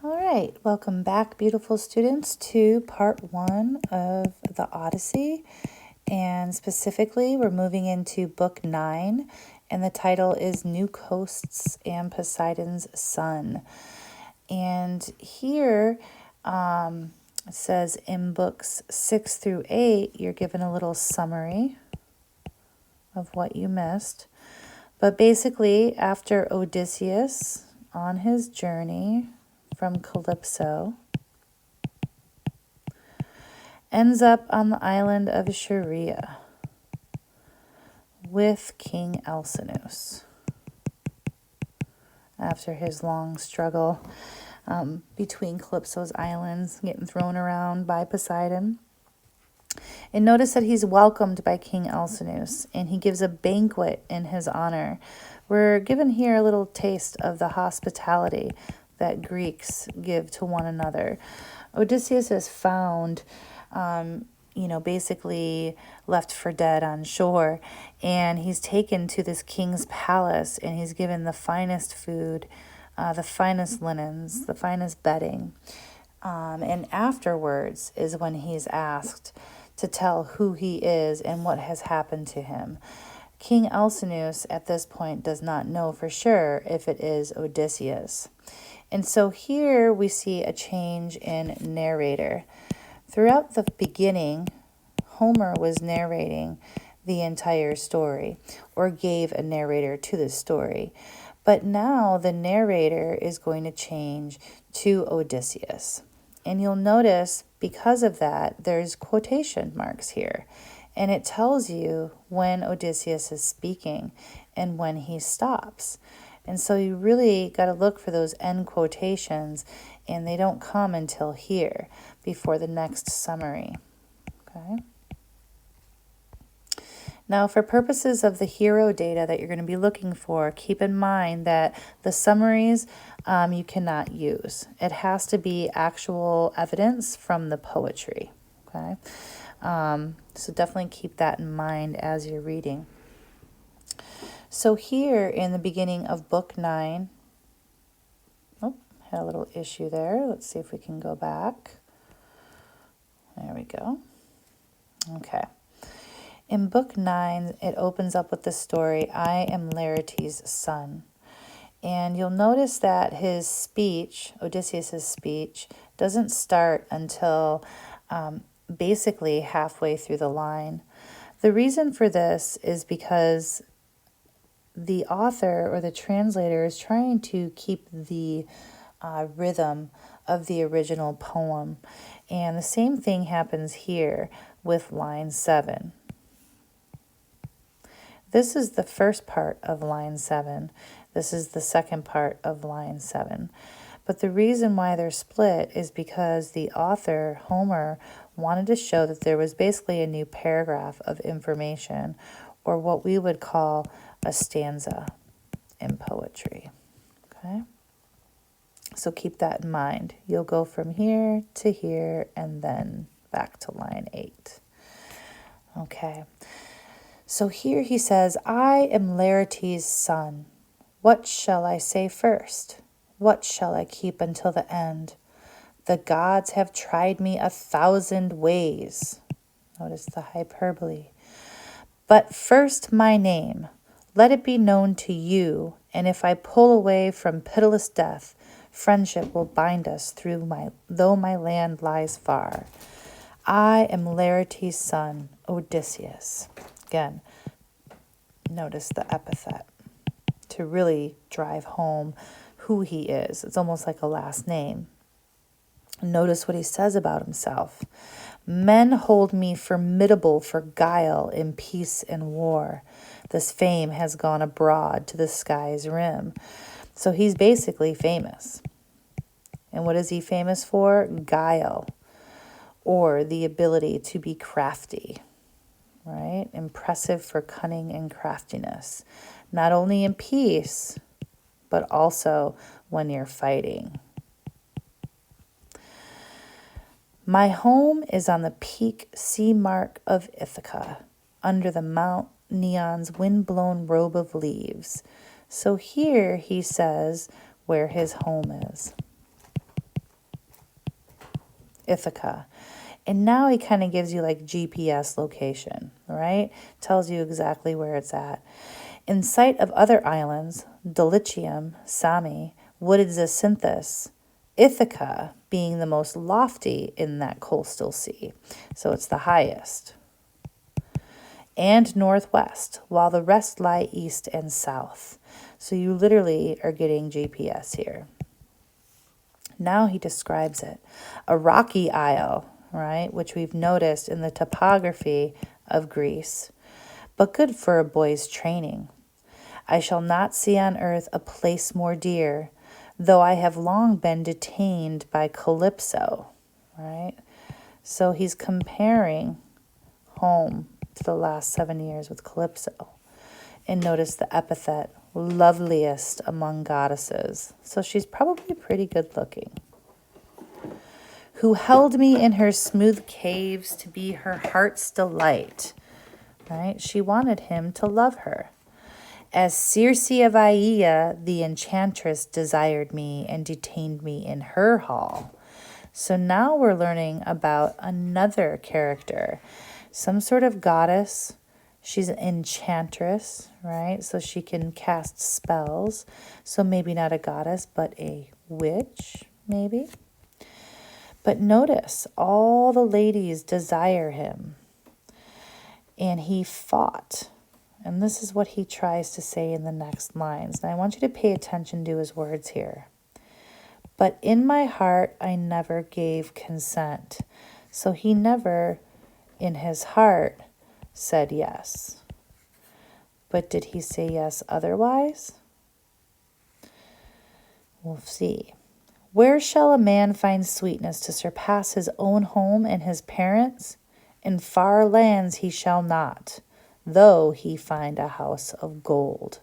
All right, welcome back, beautiful students, to part 1 of the Odyssey. And specifically, we're moving into book 9, and the title is New Coasts and Poseidon's Son. And here it says in books 6 through 8, you're given a little summary of what you missed. But basically, after Odysseus on his journey from Calypso ends up on the island of Scheria with King Alcinous after his long struggle between Calypso's islands, getting thrown around by Poseidon. And notice that he's welcomed by King Alcinous, and he gives a banquet in his honor. We're given here a little taste of the hospitality that Greeks give to one another. Odysseus is found, basically left for dead on shore, and he's taken to this king's palace, and he's given the finest food, the finest linens, the finest bedding. And afterwards is when he's asked to tell who he is and what has happened to him. King Alcinous at this point does not know for sure if it is Odysseus. And so here we see a change in narrator. Throughout the beginning, Homer was narrating the entire story, or gave a narrator to the story. But now the narrator is going to change to Odysseus. And you'll notice because of that, there's quotation marks here. And it tells you when Odysseus is speaking and when he stops. And so you really got to look for those end quotations, and they don't come until here, before the next summary. Okay. Now, for purposes of the hero data that you're going to be looking for, keep in mind that the summaries you cannot use. It has to be actual evidence from the poetry. Okay. So definitely keep that in mind as you're reading. So here in the beginning of book 9, had a little issue there. Let's see if we can go back. There we go. Okay. In book 9, it opens up with the story, I am Laertes' son. And you'll notice that his speech, Odysseus' speech, doesn't start until basically halfway through the line. The reason for this is because the author or the translator is trying to keep the rhythm of the original poem. And the same thing happens here with line 7. This is the first part of line 7. This is the second part of line 7. But the reason why they're split is because the author, Homer, wanted to show that there was basically a new paragraph of information, or what we would call a stanza in poetry. Okay? So keep that in mind. You'll go from here to here and then back to line 8. Okay. So here he says, I am Laertes' son. What shall I say first? What shall I keep until the end? The gods have tried me 1,000 ways. Notice the hyperbole. But first my name, let it be known to you, and if I pull away from pitiless death, friendship will bind us though my land lies far. I am Laertes' son, Odysseus. Again, notice the epithet to really drive home who he is. It's almost like a last name. Notice what he says about himself. Men hold me formidable for guile in peace and war. This fame has gone abroad to the sky's rim. So he's basically famous. And what is he famous for? Guile, or the ability to be crafty. Right? Impressive for cunning and craftiness. Not only in peace, but also when you're fighting. My home is on the peak sea mark of Ithaca, under the Mount Neon's wind-blown robe of leaves. So here he says where his home is. Ithaca. And now he kind of gives you like GPS location, right? Tells you exactly where it's at. In sight of other islands, Dulichium, Sami, wooded Zacynthus, Ithaca being the most lofty in that coastal sea. So it's the highest. And northwest, while the rest lie east and south. So you literally are getting GPS here. Now he describes it. A rocky isle, right, which we've noticed in the topography of Greece, but good for a boy's training. I shall not see on earth a place more dear, though I have long been detained by Calypso, right? So he's comparing home to the last 7 years with Calypso. And notice the epithet, loveliest among goddesses. So she's probably pretty good looking. Who held me in her smooth caves to be her heart's delight, right? She wanted him to love her. As Circe of Aea, the enchantress, desired me and detained me in her hall. So now we're learning about another character, some sort of goddess. She's an enchantress, right? So she can cast spells. So maybe not a goddess, but a witch, maybe. But notice, all the ladies desire him. And he fought. And this is what he tries to say in the next lines. And I want you to pay attention to his words here. But in my heart, I never gave consent. So he never, in his heart, said yes. But did he say yes otherwise? We'll see. Where shall a man find sweetness to surpass his own home and his parents? In far lands he shall not, though he find a house of gold.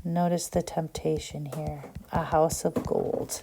Notice the temptation here, a house of gold.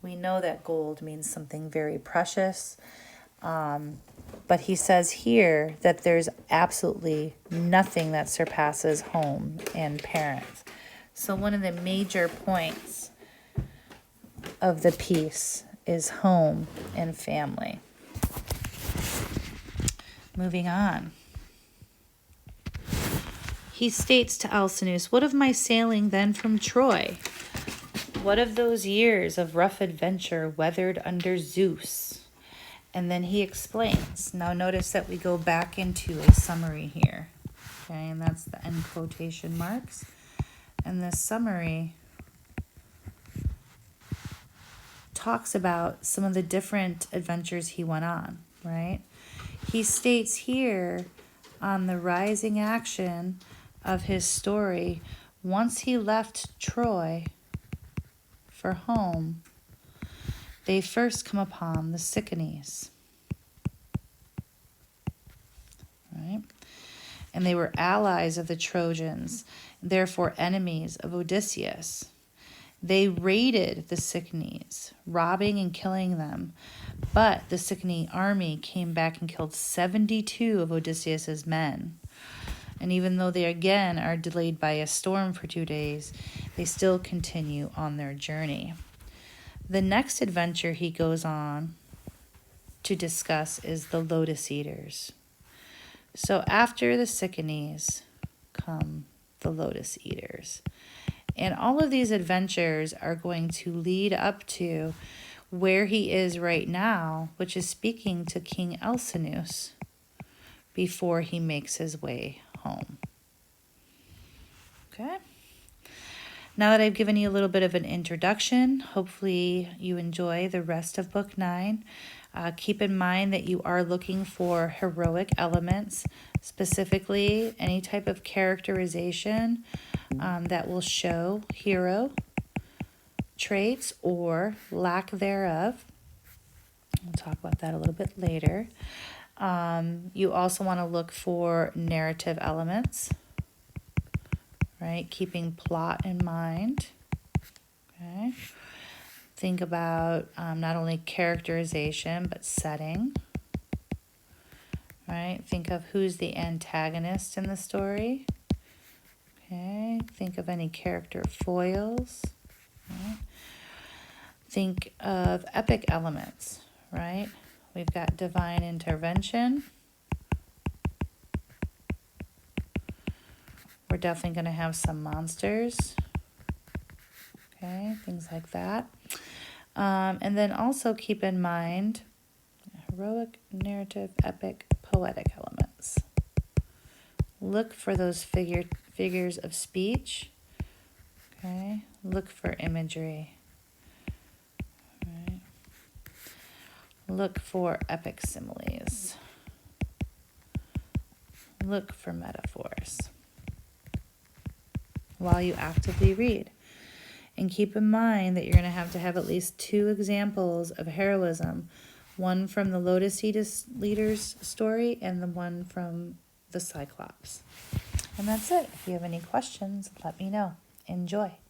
We know that gold means something very precious, but he says here that there's absolutely nothing that surpasses home and parents. So one of the major points of the piece is home and family. Moving on. He states to Alcinous, what of my sailing then from Troy? What of those years of rough adventure weathered under Zeus? And then he explains. Now notice that we go back into a summary here. Okay, and that's the end quotation marks. And this summary talks about some of the different adventures he went on, right? He states here on the rising action of his story, once he left Troy for home, they first come upon the Cyclones, right? And they were allies of the Trojans, therefore enemies of Odysseus. They raided the Cyclones, robbing and killing them. But the Cyclone army came back and killed 72 of Odysseus's men. And even though they again are delayed by a storm for 2 days, they still continue on their journey. The next adventure he goes on to discuss is the Lotus Eaters. So after the Cyclones come the Lotus Eaters. And all of these adventures are going to lead up to where he is right now, which is speaking to King Alcinous before he makes his way home. Okay? Now that I've given you a little bit of an introduction, hopefully you enjoy the rest of Book 9. Keep in mind that you are looking for heroic elements, specifically any type of characterization that will show hero traits or lack thereof. We'll talk about that a little bit later. You also want to look for narrative elements, right? Keeping plot in mind. Okay. Think about not only characterization, but setting. Right? Think of who's the antagonist in the story. Okay. Think of any character foils. Right? Think of epic elements, right? We've got divine intervention. We're definitely going to have some monsters. Okay, things like that. And then also keep in mind heroic, narrative, epic, poetic elements. Look for those figures of speech. Okay, look for imagery. Right. Look for epic similes. Look for metaphors while you actively read. And keep in mind that you're going to have at least 2 examples of heroism, one from the Odyssey leader's story and the one from the Cyclops. And that's it. If you have any questions, let me know. Enjoy.